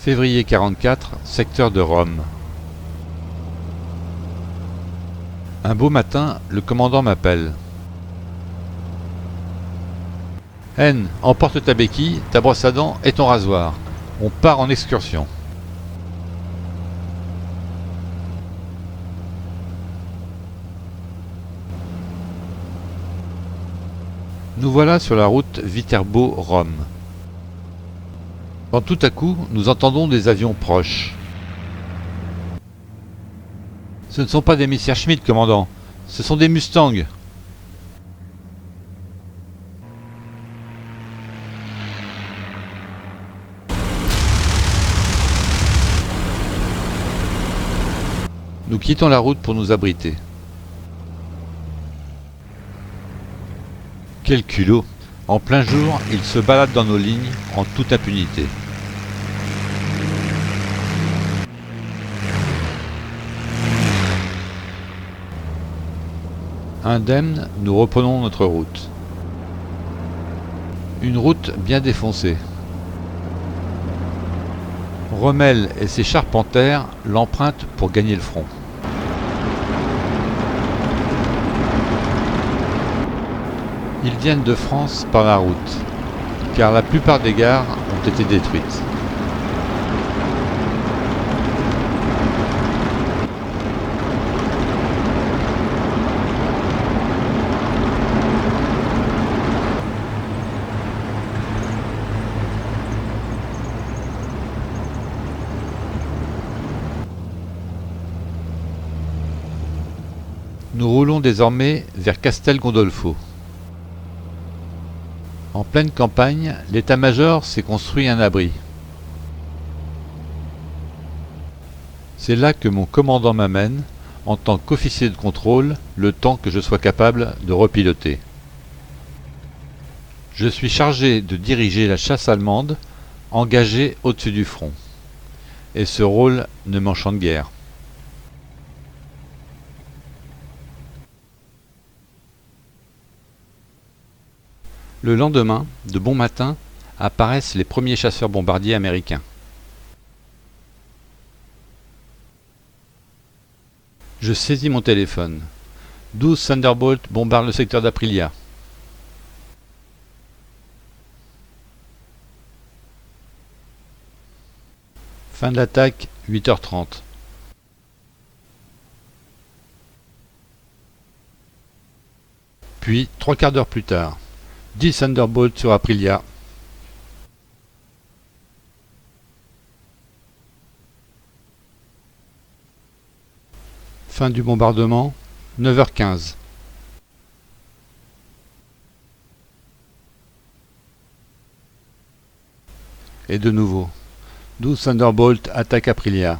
Février 44, secteur de Rome. Un beau matin, le commandant m'appelle. Hen, emporte ta béquille, ta brosse à dents et ton rasoir. On part en excursion. Nous voilà sur la route Viterbo-Rome. Quand tout à coup, nous entendons des avions proches. Ce ne sont pas des Messerschmitt, commandant. Ce sont des Mustangs. Nous quittons la route pour nous abriter. Quel culot! En plein jour, ils se baladent dans nos lignes en toute impunité. Indemnes, nous reprenons notre route. Une route bien défoncée. Rommel et ses charpentaires l'empruntent pour gagner le front. Ils viennent de France par la route, car la plupart des gares ont été détruites. Nous roulons désormais vers Castel Gondolfo. En pleine campagne, l'état-major s'est construit un abri. C'est là que mon commandant m'amène, en tant qu'officier de contrôle, le temps que je sois capable de repiloter. Je suis chargé de diriger la chasse allemande, engagée au-dessus du front. Et ce rôle ne m'enchante guère. Le lendemain, de bon matin, apparaissent les premiers chasseurs bombardiers américains. Je saisis mon téléphone. 12 Thunderbolt bombardent le secteur d'Aprilia. Fin de l'attaque, 8h30. Puis, 3 quarts d'heure plus tard, 10 Thunderbolt sur Aprilia. Fin du bombardement, 9h15. Et de nouveau, 12 Thunderbolt attaquent Aprilia.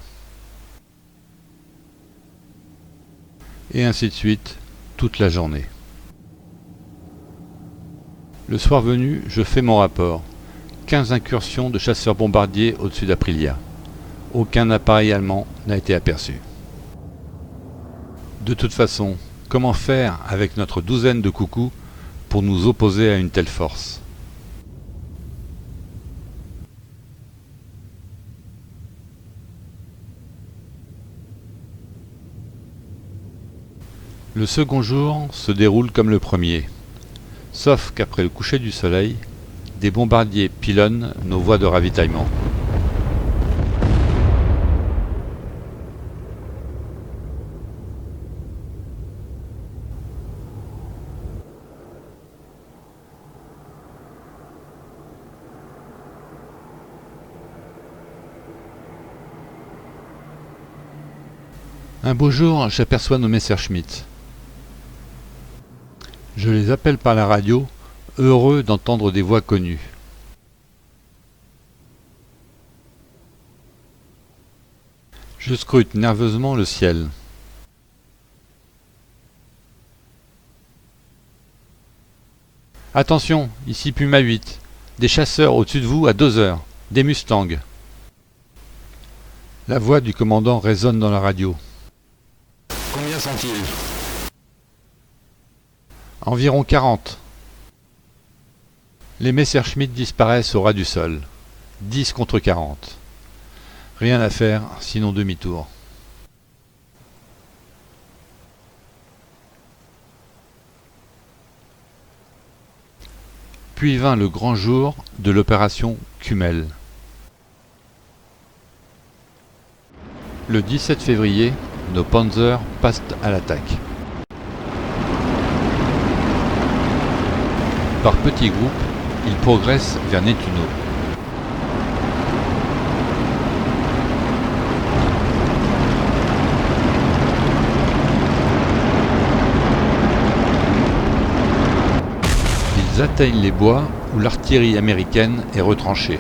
Et ainsi de suite, toute la journée. Le soir venu, je fais mon rapport. 15 incursions de chasseurs bombardiers au-dessus d'Aprilia. Aucun appareil allemand n'a été aperçu. De toute façon, comment faire avec notre douzaine de coucous pour nous opposer à une telle force? Le second jour se déroule comme le premier. Sauf qu'après le coucher du soleil, des bombardiers pilonnent nos voies de ravitaillement. Un beau jour, j'aperçois nos Messerschmitt. Je les appelle par la radio, heureux d'entendre des voix connues. Je scrute nerveusement le ciel. Attention, ici Puma 8. Des chasseurs au-dessus de vous à 2 heures. Des Mustangs. La voix du commandant résonne dans la radio. Combien sont-ils? Environ 40. Les Messerschmitt disparaissent au ras du sol. 10 contre 40. Rien à faire, sinon demi-tour. Puis vint le grand jour de l'opération Kümmel. Le 17 février, nos panzers passent à l'attaque. Par petits groupes, ils progressent vers Nettuno. Ils atteignent les bois où l'artillerie américaine est retranchée.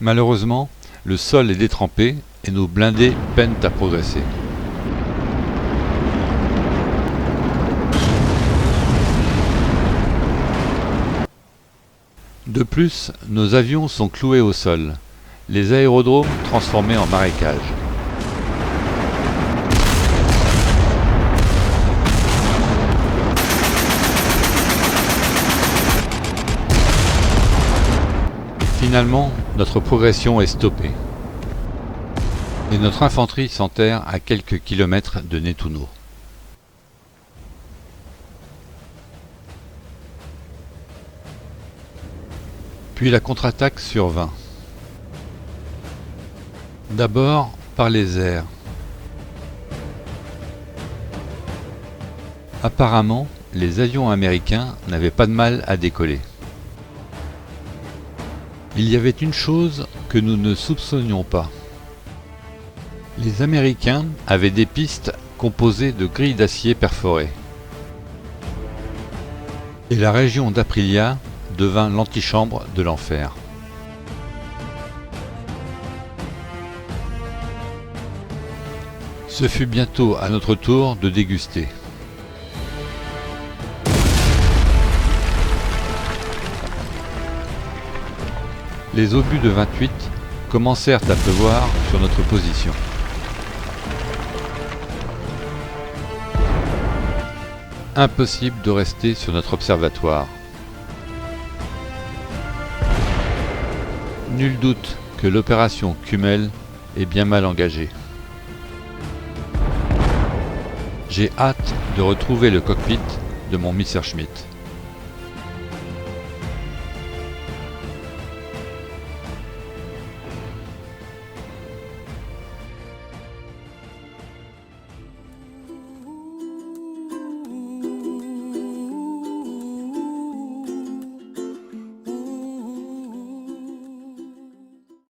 Malheureusement, le sol est détrempé et nos blindés peinent à progresser. De plus, nos avions sont cloués au sol, les aérodromes transformés en marécages. Finalement, notre progression est stoppée. Et notre infanterie s'enterre à quelques kilomètres de Nettuno. Puis la contre-attaque survint. D'abord par les airs. Apparemment, les avions américains n'avaient pas de mal à décoller. Il y avait une chose que nous ne soupçonnions pas. Les Américains avaient des pistes composées de grilles d'acier perforées. Et la région d'Aprilia devint l'antichambre de l'enfer. Ce fut bientôt à notre tour de déguster. Les obus de 28 commencèrent à pleuvoir sur notre position. Impossible de rester sur notre observatoire. Nul doute que l'opération Kümmel est bien mal engagée. J'ai hâte de retrouver le cockpit de mon Messerschmitt.